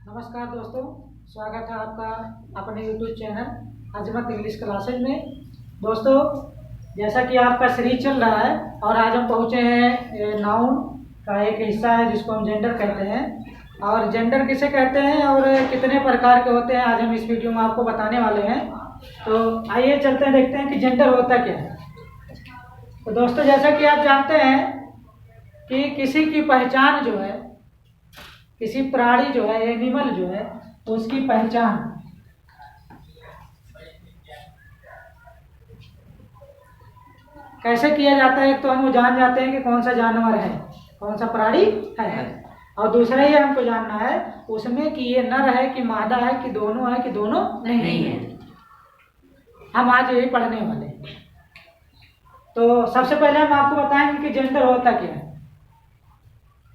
नमस्कार दोस्तों, स्वागत है आपका अपने YouTube चैनल अजमत इंग्लिश क्लासेज में। दोस्तों, जैसा कि आपका सीरीज चल रहा है और आज हम पहुँचे हैं नाउन का एक हिस्सा है जिसको हम जेंडर कहते हैं। और जेंडर किसे कहते हैं और कितने प्रकार के होते हैं आज हम इस वीडियो में आपको बताने वाले हैं। तो आइए चलते हैं, देखते हैं कि जेंडर होता क्या है। तो दोस्तों, जैसा कि आप जानते हैं कि किसी की पहचान जो है, किसी प्राणी जो है, एनिमल जो है, उसकी पहचान कैसे किया जाता है। एक तो हम वो जान जाते हैं कि कौन सा जानवर है, कौन सा प्राणी है, और दूसरा ये हमको जानना है उसमें कि ये नर है कि मादा है कि दोनों है कि दोनों नहीं है। हम आज यही पढ़ने वाले हैं। तो सबसे पहले हम आपको बताएंगे कि जेंडर होता क्या है।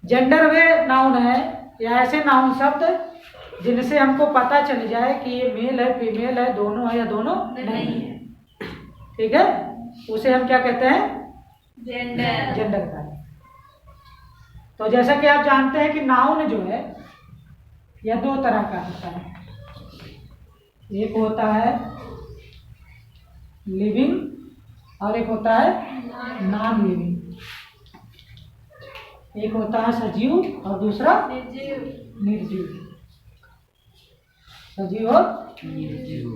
जेंडर वे नाउन है या ऐसे नाउन शब्द जिनसे हमको पता चल जाए कि ये मेल है, फीमेल है, दोनों है या दोनों नहीं है। ठीक है, उसे हम क्या कहते हैं? जेंडर। जेंडर का। तो जैसा कि आप जानते हैं कि नाउन जो है यह दो तरह का होता है। एक होता है लिविंग और एक होता है नॉन लिविंग। एक होता है सजीव और दूसरा निर्जीव। सजीव और निर्जीव।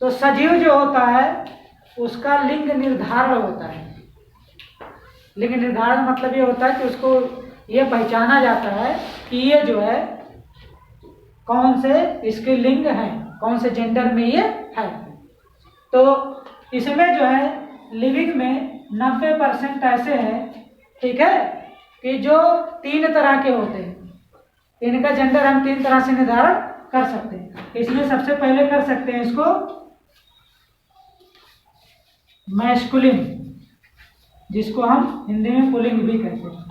तो सजीव जो होता है उसका लिंग निर्धारण होता है। लिंग निर्धारण मतलब ये होता है कि उसको ये पहचाना जाता है कि ये जो है कौन से इसके लिंग हैं, कौन से जेंडर में ये है। तो इसमें जो है लिविंग में 90% ऐसे हैं, ठीक है, कि जो तीन तरह के होते हैं। इनका जेंडर हम तीन तरह से निर्धारण कर सकते हैं। इसमें सबसे पहले कर सकते हैं इसको मैस्कुलिन, जिसको हम हिंदी में पुल्लिंग भी कहते हैं।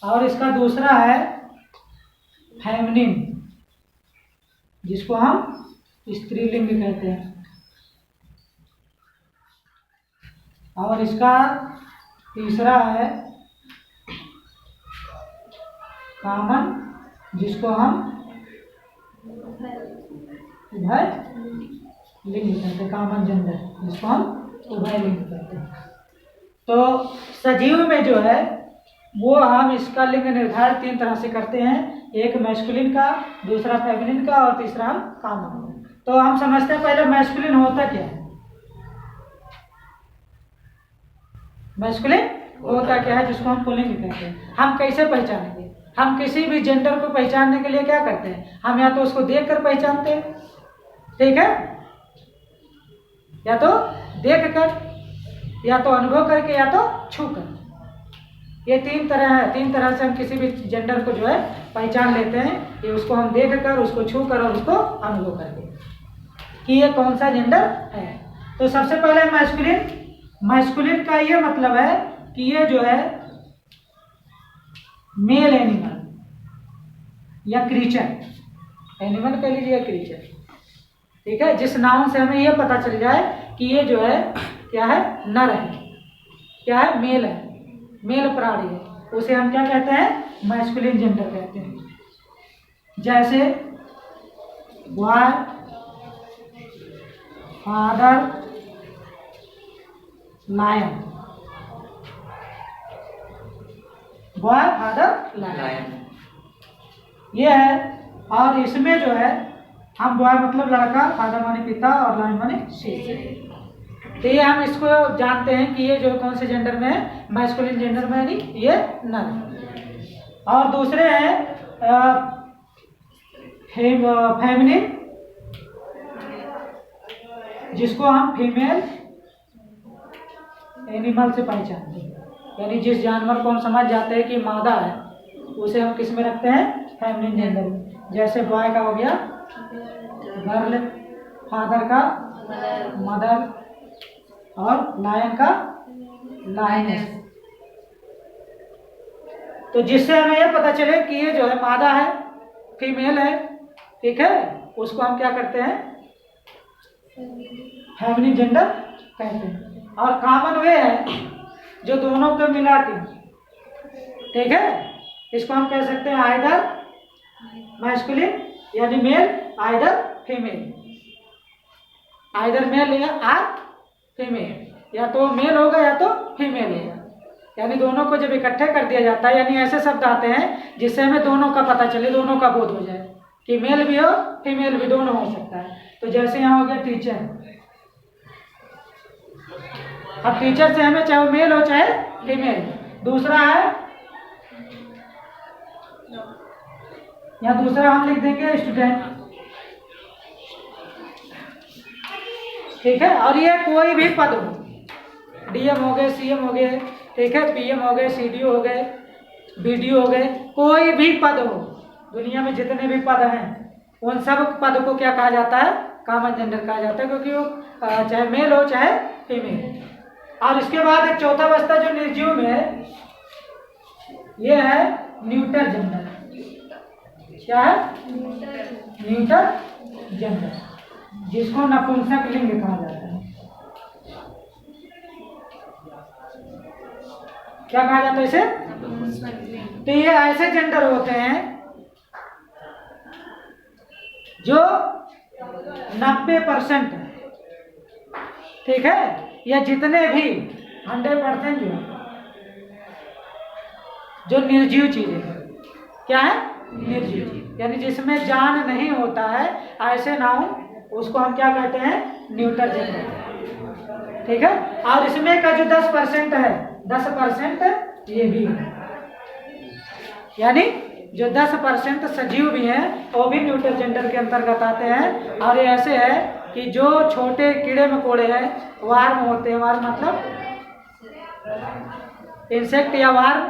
और इसका दूसरा है फेमिनिन, जिसको हम स्त्रीलिंग कहते हैं। और इसका तीसरा है कॉमन, जिसको हम उभय लिंग कहते हैं। कॉमन जेंडर, जिसको हम उभय लिंग कहते हैं। तो सजीव में जो है वो हम इसका लिंग निर्धारण तीन तरह से करते हैं। एक मैस्कुलिन का, दूसरा फेमिनिन का और तीसरा हम कॉमन। तो हम समझते हैं पहले मैस्कुलिन होता क्या है। मैस्कुलिन होता क्या है, जिसको हम पुल्लिंग कहते हैं। हम कैसे पहचानेंगे? हम किसी भी जेंडर को पहचानने के लिए क्या करते हैं? हम या तो उसको देखकर पहचानते हैं, ठीक है, या तो देखकर, या तो अनुभव करके, या तो छूकर। ये तीन तरह है। तीन तरह से हम किसी भी जेंडर को जो है पहचान लेते हैं। ये उसको हम देखकर, उसको छूकर और उसको अनुभव करके कि ये कौन सा जेंडर है। तो सबसे पहले मैस्कुलिन। मैस्कुलिन का ये मतलब है कि ये जो है मेल एनिमल या क्रीचर, एनिमल कह लीजिए या क्रीचर, ठीक है, जिस नाउन से हमें ये पता चल जाए कि ये जो है क्या है, नर है, क्या है, मेल है, मेल प्राणी है, उसे हम क्या कहते हैं? मैस्कुलिन जेंडर कहते हैं। जैसे boy, father, lion. Boy, father, lion, ये है। और इसमें जो है हम बॉय मतलब लड़का, फादर माने पिता और लायन माने शेर। तो ये हम इसको जानते हैं कि ये जो कौन से जेंडर में है, मैस्कुलिन जेंडर में, नहीं ये नर। और दूसरे हैं फेमिनिन, जिसको हम फीमेल एनिमल से पहचानते हैं। यानी जिस जानवर को हम समझ जाते हैं कि मादा है, उसे हम किस में रखते हैं? फेमिनिन जेंडर में। जैसे बॉय का हो गया गर्ल, फादर का मदर और लायन का लायनेस। तो जिससे हमें यह पता चले कि ये जो है मादा है, फीमेल है, ठीक है, उसको हम क्या करते हैं? फेमिनिन जेंडर कहते हैं। और कॉमन वे है जो दोनों को मिला के, ठीक है, इसको हम कह सकते हैं आइदर मैस्कुलिन यानी male, either female, either male या फीमेल, या तो मेल होगा या तो फीमेल होगा। यानी दोनों को जब इकट्ठे कर दिया जाता है, यानी ऐसे शब्द आते हैं जिससे हमें दोनों का पता चले, दोनों का बोध हो जाए कि मेल भी हो फीमेल भी, दोनों हो सकता है। तो जैसे यहाँ हो गया टीचर, अब टीचर से हमें चाहे मेल हो चाहे फीमेल। दूसरा है, यहाँ दूसरा हम लिख देंगे स्टूडेंट, ठीक है। और ये कोई भी पद हो, डीएम हो गए, सीएम हो गए, ठीक है, पीएम हो गए, सीडीओ हो गए, बीडीओ हो गए, कोई भी पद हो, दुनिया में जितने भी पद हैं उन सब पद को क्या कहा जाता है, कॉमन जेंडर कहा जाता है, क्योंकि वो चाहे मेल हो चाहे फीमेल। और इसके बाद एक चौथा बचता जो निर्जीव में है, ये है न्यूटर जेंडर। क्या है? न्यूटर जेंडर, जिसको नपुंसक लिंग कहा जाता है। क्या कहा जाता है इसे? तो ये ऐसे जेंडर होते हैं जो 90%, ठीक है, या जितने भी 100% जो निर्जीव चीजें, क्या है? निर्जीव, यानी जिसमें जान नहीं होता है, ऐसे नाउन, उसको हम क्या कहते हैं? न्यूटर जेंडर, ठीक है। और इसमें का जो 10% है, 10% ये भी है, यानी जो 10% सजीव भी हैं वो भी न्यूटर जेंडर के अंतर्गत आते हैं। और ये ऐसे है कि जो छोटे कीड़े मकोड़े हैं, वार्म होते हैं, वार्म मतलब इंसेक्ट या वार्म,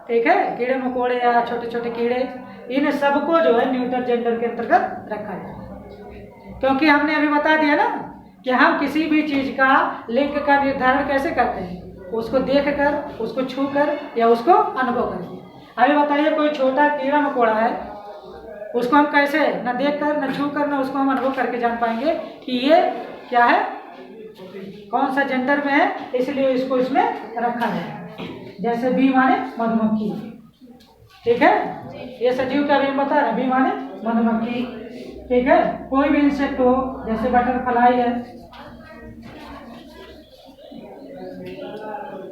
ठीक है, कीड़े मकोड़े या छोटे छोटे कीड़े, इन सबको जो है न्यूटर जेंडर के अंतर्गत रखा जाए। क्योंकि हमने अभी बता दिया ना कि हम किसी भी चीज का लिंग का निर्धारण कैसे करते हैं, उसको देखकर, उसको छूकर या उसको अनुभव करके। अभी बताइए, कोई छोटा कीड़ा मकोड़ा है, उसको हम कैसे न देखकर, न छूकर, न उसको हम अनुभव करके जान पाएंगे कि ये क्या है, कौन सा जेंडर में है, इसलिए इसको इसमें रखा है। जैसे बी माने मधुमक्खी, ठीक है, ये सजीव का भी बता रहे, बी माने मधुमक्खी, ठीक है। कोई भी इंसेक्ट हो, जैसे बटरफ्लाई है,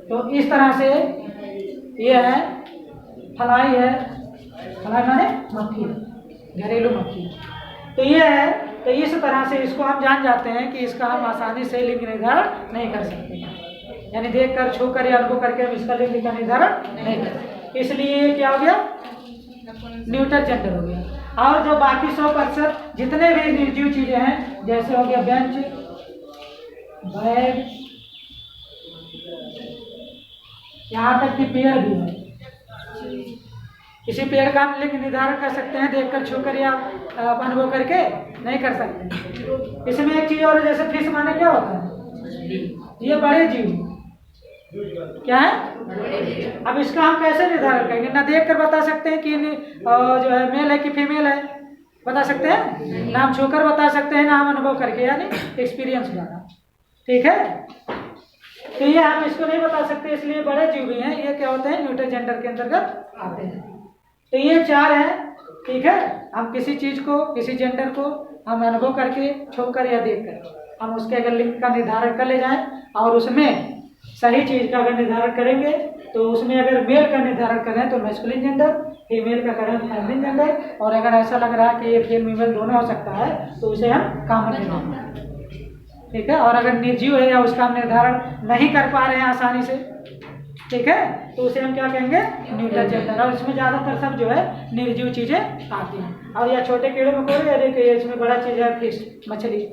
तो इस तरह से ये है, फ्लाई है, फ्लाई माने मक्खी, घरेलू मक्खी, तो ये है। तो इस तरह से इसको हम जान जाते हैं कि इसका हम आसानी से लिंग निर्धारण नहीं कर सकते, यानी देखकर, छूकर या अनुभव करके हम इसका लिंग का निर्धारण नहीं कर सकते, इसलिए क्या हो गया? न्यूटर जेंडर हो गया। और जो बाकी 100% जितने भी निर्जीव चीजें हैं, जैसे हो गया बेंच, बैग, यहाँ तक कि पेड़ भी है, किसी पेड़ का हम लिंग निर्धारण कर सकते हैं देखकर, छूकर या अनुभव करके नहीं कर सकते। इसमें एक चीज और, जैसे फिश माने क्या होता है? ये बड़े जीव, क्या है? अब इसका हम कैसे निर्धारण करेंगे? ना देखकर बता सकते हैं कि जो है मेल है कि फीमेल है, बता सकते हैं? ना हम छूकर बता सकते हैं, ना हम अनुभव करके, यानी एक्सपीरियंस द्वारा, ठीक है। तो ये हम इसको नहीं बता सकते, इसलिए बड़े जीव भी हैं, ये क्या होते हैं? न्यूटर जेंडर के अंतर्गत आते हैं। तो ये 4 हैं, ठीक है। हम किसी चीज को, किसी जेंडर को हम अनुभव करके, छूकर या देखकर हम उसके अगर लिंग का निर्धारण कर ले जाएं, और उसमें सही चीज का अगर निर्धारण करेंगे, तो उसमें अगर मेल का निर्धारण करें तो मैस्कुलिन जेंडर, फीमेल का करें तो फेमिनिन जेंडर, और अगर ऐसा लग रहा है कि ये फीमेल दोनों हो सकता है तो उसे हम कॉमन जेंडर, ठीक है। और अगर निर्जीव है या उसका हम निर्धारण नहीं कर पा रहे हैं आसानी से, ठीक है, तो उसे हम क्या कहेंगे? Neuter gender. और इसमें ज्यादातर सब जो है निर्जीव चीजें आती हैं। और या छोटे कीड़े मकोड़े, या देखिए इसमें बड़ा चीज है फिश, मछली,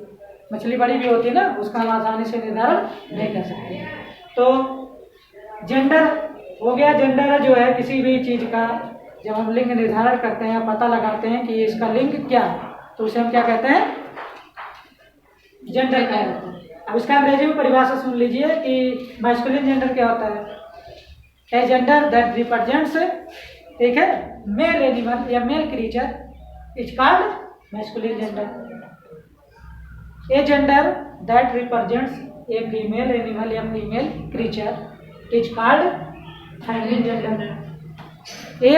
मछली बड़ी भी होती है ना, उसका हम आसानी से निर्धारण नहीं कर सकते। तो जेंडर हो गया। जेंडर जो है किसी भी चीज का जब हम लिंग निर्धारण करते हैं, पता लगाते हैं कि इसका लिंग क्या है, तो उसे हम क्या कहते हैं? जेंडर कहते हैं। अब इसका अंग्रेजी में परिभाषा सुन लीजिए कि मैस्कुलिन जेंडर क्या होता है? ए जेंडर दैट रिप्रेजेंट्स, ठीक है, मेल एनिमल या male creature is called masculine gender. A gender that represents a female animal या female creature is called feminine gender. A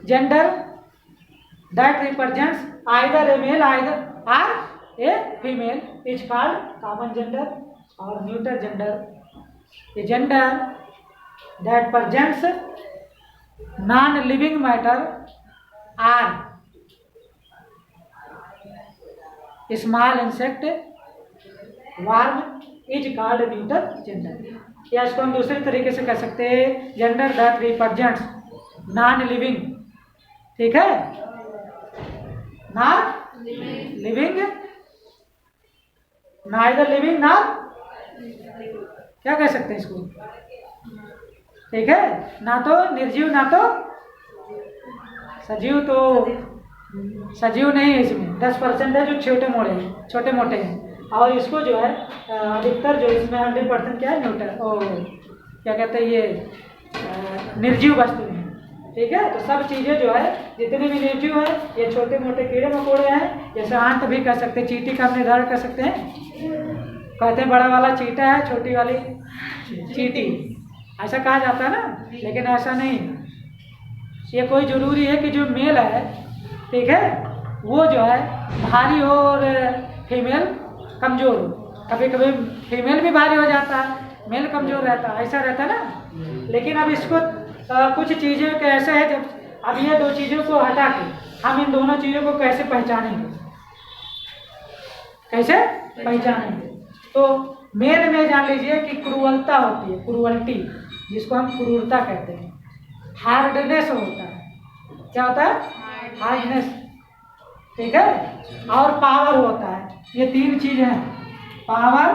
gender that represents either a male either or a female is called common gender और neuter gender. A gender that presents non living matter or small insect worm is called neuter gender. या इसको हम दूसरे तरीके से कह सकते हैं gender that represents non living, ठीक है, not living, neither living not, क्या कह सकते हैं इसको, ठीक है, ना तो निर्जीव ना तो सजीव। तो सजीव नहीं है इसमें, 10% है जो छोटे मोटे हैं, और इसको जो है अधिकतर जो इसमें 100% क्या है न्यूटर और क्या कहते हैं ये निर्जीव वस्तु हैं, ठीक है। तो सब चीज़ें जो है जितने भी निर्जीव हैं ये छोटे मोटे कीड़े मकोड़े हैं, जैसे आंत भी कर सकते हैं, चींटी का हम निर्धारण कर सकते हैं, कहते हैं बड़ा वाला चींटा है छोटी वाली चींटी, ऐसा कहा जाता है ना, लेकिन ऐसा नहीं। ये कोई ज़रूरी है कि जो मेल है, ठीक है, वो जो है भारी हो और फीमेल कमज़ोर हो। कभी कभी फीमेल भी भारी हो जाता है, मेल कमज़ोर रहता है, ऐसा रहता है ना। लेकिन अब इसको कुछ चीज़ें कैसे है, जब अब ये दो चीज़ों को हटा के हम इन दोनों चीज़ों को कैसे पहचानेंगे, कैसे पहचानेंगे। तो मेल में जान लीजिए कि क्रूरता होती है, क्रूरल्टी, जिसको हम क्रूरता कहते हैं। हार्डनेस होता है, क्या होता है, हार्डनेस, ठीक है, और पावर होता है। ये तीन चीज़ हैं, पावर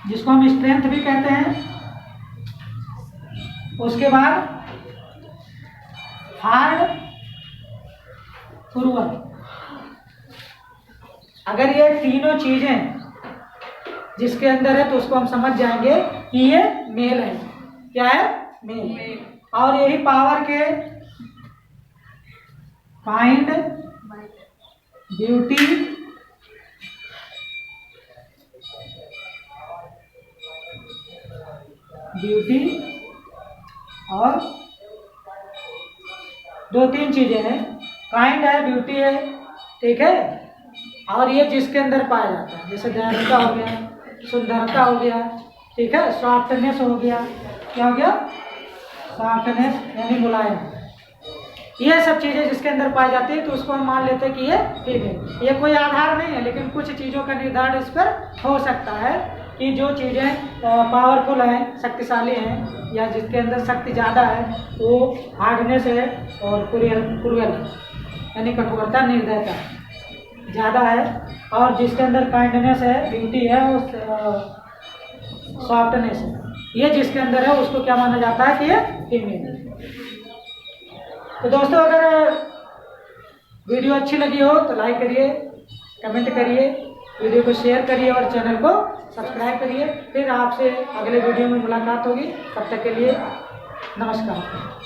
जिसको हम स्ट्रेंथ भी कहते हैं, उसके बाद हार्ड, क्रूअल। अगर ये तीनों चीजें जिसके अंदर है तो उसको हम समझ जाएंगे कि ये मेल है। क्या है, मेल। और यही पावर के काइंड, ब्यूटी, और दो तीन चीजें हैं, काइंड है, ब्यूटी है, ठीक है, और ये जिसके अंदर पाया जाता है, जैसे दयालुता हो गया, सुंदरता हो गया, ठीक है, सॉफ्टनेस हो गया, क्या हो गया, सॉफ्टनेस यानी मुलायम। ये सब चीज़ें जिसके अंदर पाई जाती है तो उसको हम मान लेते हैं कि ये ठीक है। ये कोई आधार नहीं है, लेकिन कुछ चीज़ों का निर्धारण इस पर हो सकता है कि जो चीज़ें पावरफुल हैं, शक्तिशाली हैं, या जिसके अंदर शक्ति ज़्यादा है वो हार्डनेस है, और क्रूअल यानी कठोरता, निर्दयता ज़्यादा है, और जिसके अंदर काइंडनेस है, ब्यूटी है, सॉफ्टनेस है, ये जिसके अंदर है उसको क्या माना जाता है कि ये फीमेल है। तो दोस्तों, अगर वीडियो अच्छी लगी हो तो लाइक करिए, कमेंट करिए, वीडियो को शेयर करिए और चैनल को सब्सक्राइब करिए। फिर आपसे अगले वीडियो में मुलाकात होगी। तब तक के लिए नमस्कार।